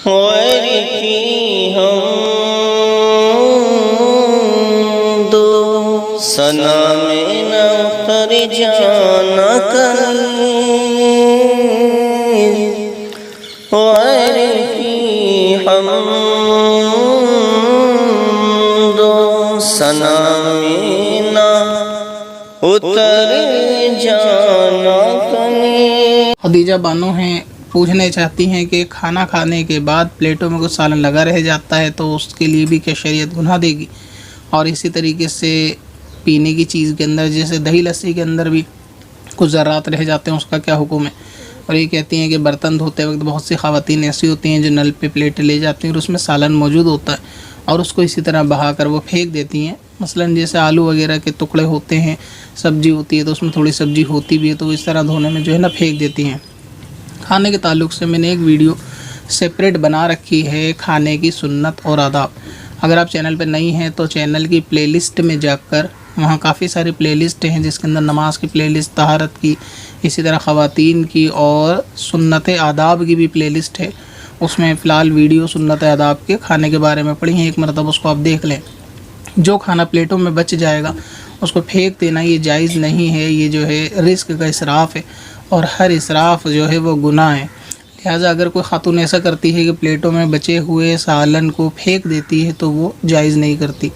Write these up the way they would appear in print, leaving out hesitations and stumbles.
गैर की हम दो सना में न उतर जाना कहीं, गैर की हम दो सना में न उतर जाना कहीं। खदीजा बानो हैं, पूछना चाहती हैं कि खाना खाने के बाद प्लेटों में कुछ सालन लगा रह जाता है तो उसके लिए भी क्या शरीयत गुनाह देगी। और इसी तरीके से पीने की चीज़ के अंदर जैसे दही लस्सी के अंदर भी कुछ ज़रात रह जाते हैं, उसका क्या हुक्म है। और ये कहती हैं कि बर्तन धोते वक्त बहुत सी ख़वातीन ऐसी होती हैं जो नल पे प्लेटें ले जाती हैं और उसमें सालन मौजूद होता है और उसको इसी तरह बहा कर वो फेंक देती हैं। मसलन जैसे आलू वगैरह के टुकड़े होते हैं, सब्ज़ी होती है तो उसमें थोड़ी सब्ज़ी होती भी है तो इस तरह धोने में जो है ना फेंक देती हैं। खाने के ताल्लुक़ से मैंने एक वीडियो सेपरेट बना रखी है, खाने की सुन्नत और आदाब। अगर आप चैनल पर नहीं हैं तो चैनल की प्लेलिस्ट में जाकर वहाँ काफ़ी सारी प्लेलिस्ट हैं जिसके अंदर नमाज की प्लेलिस्ट, तहारत की, इसी तरह ख़वातीन की और सुन्नत आदाब की भी प्लेलिस्ट है। उसमें फ़िलहाल वीडियो सुन्नत आदाब के खाने के बारे में पढ़ी हैं, एक मरतबा उसको आप देख लें। जो खाना प्लेटों में बच जाएगा उसको फेंक देना ये जायज़ नहीं है, ये जो है रिस्क का इसराफ़ है और हर इसराफ़ जो है वो गुनाह है। लिहाजा अगर कोई खातून ऐसा करती है कि प्लेटों में बचे हुए सालन को फेंक देती है तो वो जायज़ नहीं करती।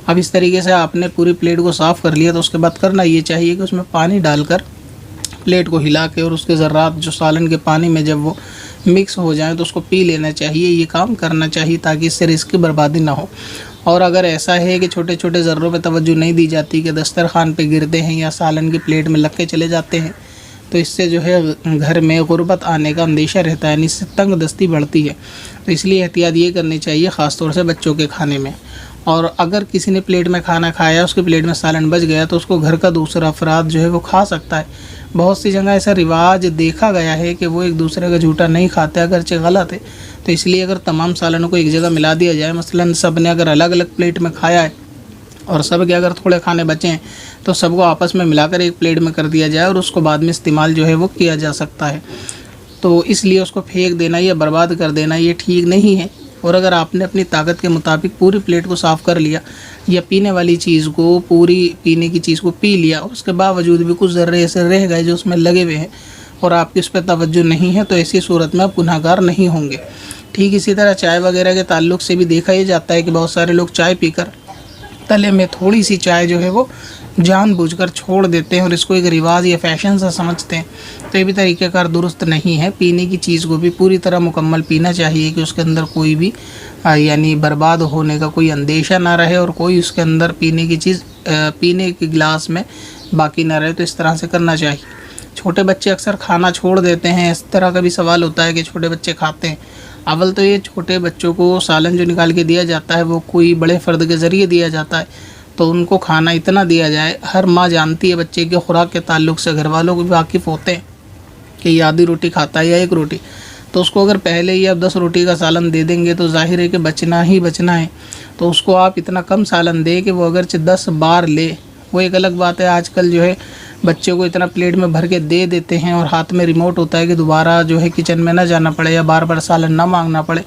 अब इस तरीके से आपने पूरी प्लेट को साफ़ कर लिया तो उसके बाद करना ये चाहिए कि उसमें पानी डालकर प्लेट को हिला के और उसके ज़र्रात जो सालन के पानी में जब वो मिक्स हो जाए तो उसको पी लेना चाहिए। ये काम करना चाहिए ताकि इससे रिस्क की बर्बादी ना हो। और अगर ऐसा है कि छोटे छोटे ज़र्रों पे तवज्जो नहीं दी जाती कि दस्तरखान पे गिरते हैं या सालन की प्लेट में लग के चले जाते हैं तो इससे जो है घर में गुर्बत आने का अंदेशा रहता है, इससे तंग दस्ती बढ़ती है। तो इसलिए एहतियात ये करनी चाहिए ख़ास तौर से बच्चों के खाने में। और अगर किसी ने प्लेट में खाना खाया, उसकी प्लेट में सालन बच गया तो उसको घर का दूसरा अफराद जो है वो खा सकता है। बहुत सी जगह ऐसा रिवाज देखा गया है कि वो एक दूसरे का झूठा नहीं खाते, अगरचे गलत है। तो इसलिए अगर तमाम सालनों को एक जगह मिला दिया जाए, मसलन सब ने अगर अलग अलग प्लेट में खाया है और सब के अगर थोड़े खाने बचे हैं तो सबको आपस में मिलाकर एक प्लेट में कर दिया जाए और उसको बाद में इस्तेमाल जो है वो किया जा सकता है। तो इसलिए उसको फेंक देना या बर्बाद कर देना ये ठीक नहीं है। और अगर आपने अपनी ताकत के मुताबिक पूरी प्लेट को साफ़ कर लिया या पीने वाली चीज़ को, पूरी पीने की चीज़ को पी लिया और उसके बावजूद भी कुछ ज़र्रे ऐसे रह गए जो उसमें लगे हुए हैं और आपकी उस पर तवज्जो नहीं है तो ऐसी सूरत में आप गुनहगार नहीं होंगे। ठीक इसी तरह चाय वगैरह के ताल्लुक़ से भी देखा ही जाता है कि बहुत सारे लोग चाय पीकर तले में थोड़ी सी चाय जो है वो जानबूझकर छोड़ देते हैं और इसको एक रिवाज या फ़ैशन सा समझते हैं। तो ये भी तरीक़ेकार दुरुस्त नहीं है। पीने की चीज़ को भी पूरी तरह मुकम्मल पीना चाहिए कि उसके अंदर कोई भी यानी बर्बाद होने का कोई अंदेशा ना रहे और कोई उसके अंदर पीने की चीज़ पीने के गिलास में बाकी ना रहे। तो इस तरह से करना चाहिए। छोटे बच्चे अक्सर खाना छोड़ देते हैं, इस तरह का भी सवाल होता है कि छोटे बच्चे खाते हैं। अव्वल तो ये छोटे बच्चों को सालन जो निकाल के दिया जाता है वो कोई बड़े फ़र्द के ज़रिए दिया जाता है तो उनको खाना इतना दिया जाए। हर माँ जानती है बच्चे की खुराक के ताल्लुक़ से, घर वालों को भी वाकिफ़ होते हैं कि ये आधी रोटी खाता है या एक रोटी, तो उसको अगर पहले ही आप 10 रोटी का सालन दे देंगे तो जाहिर है कि बचना ही बचना है। तो उसको आप इतना कम सालन दें कि वो अगरचे 10 बार ले, वो एक अलग बात है। आजकल जो है बच्चे को इतना प्लेट में भर के दे देते हैं और हाथ में रिमोट होता है कि दोबारा जो है किचन में ना जाना पड़े या बार बार सालन ना मांगना पड़े।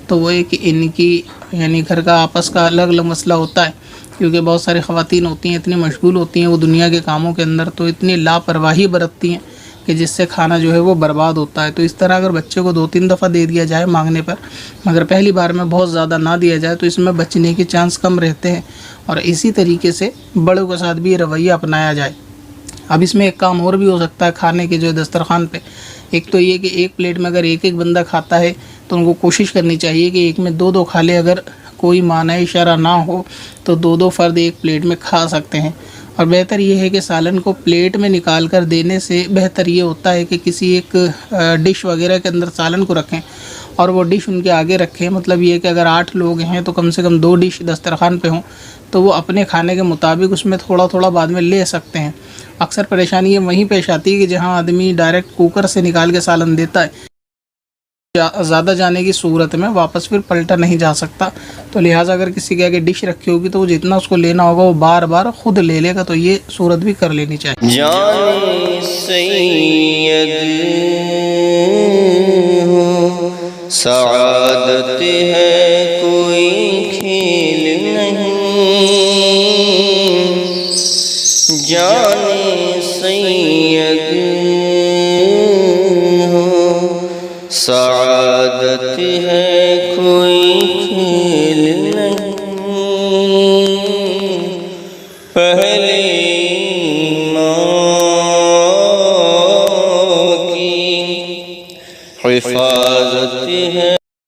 तो वो है कि इनकी यानी घर का आपस का अलग अलग मसला होता है क्योंकि बहुत सारी ख़वातीन होती हैं, इतनी मशगूल होती हैं वो दुनिया के कामों के अंदर, तो इतनी लापरवाही बरतती हैं कि जिससे खाना जो है वो बर्बाद होता है। तो इस तरह अगर बच्चे को 2-3 दफ़ा दे दिया जाए मांगने पर, मगर पहली बार में बहुत ज़्यादा ना दिया जाए तो इसमें बचने के चांस कम रहते हैं। और इसी तरीके से बड़ों के साथ भी ये रवैया अपनाया जाए। अब इसमें एक काम और भी हो सकता है खाने के जो दस्तरखान पे। एक तो ये कि एक प्लेट में अगर एक एक बंदा खाता है तो उनको कोशिश करनी चाहिए कि एक में 2-2 खा ले। अगर कोई माना इशारा ना हो तो 2-2 फ़र्द एक प्लेट में खा सकते हैं। और बेहतर ये है कि सालन को प्लेट में निकाल कर देने से बेहतर ये होता है कि किसी एक डिश वगैरह के अंदर सालन को रखें और वो डिश उनके आगे रखें। मतलब ये कि अगर 8 लोग हैं तो कम से कम 2 डिश दस्तरखान पे हों तो वो अपने खाने के मुताबिक उसमें थोड़ा थोड़ा बाद में ले सकते हैं। अक्सर परेशानी ये वहीं पेश आती है कि जहाँ आदमी डायरेक्ट कुकर से निकाल के सालन देता है, ज़्यादा जाने की सूरत में वापस फिर पलटा नहीं जा सकता। तो लिहाजा अगर किसी के आगे डिश रखी होगी तो वो जितना उसको लेना होगा वो बार बार खुद ले लेगा। तो ये सूरत भी कर लेनी चाहिए। जाने सैयद हो सआदत सादत है कोई खेल नहीं, जाने सैयद हो सादत है कोई खेल नहीं। पहले माँ की हिफाजत है